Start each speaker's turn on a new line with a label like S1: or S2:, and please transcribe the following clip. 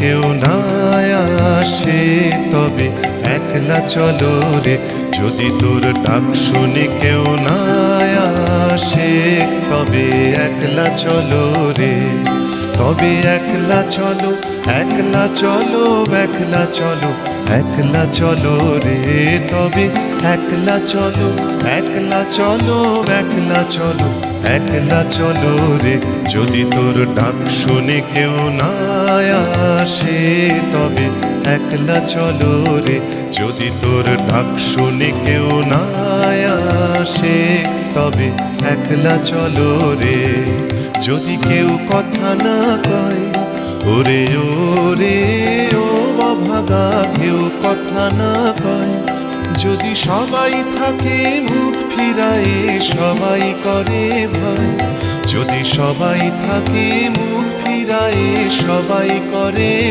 S1: কেউ না আসে তবে একলা চলো রে। যদি তোর ডাক শুনে কেউ না আসে তবে একলা চলো রে। তবে একলা চলো, একলা চলো, একলা চলো, একলা চলো রে। তবে একলা চলো, একলা চলো, একলা চলো, একলা চলো রে। যদি তোর ডাক শুনে কেউ না আসে তবে একলা চলো রে। যদি তোর ডাক শুনে কেউ না আসে তবে একলা চলো রে। যদি কেউ কথা না কয় ওরে ওরে ও অভাগা, কেউ কথা না কয়, যদি সবাই থাকে মুখ ফিরায়ে সবাই করে ভয়, যদি সবাই থাকে মুখ ফিরায়ে সবাই করে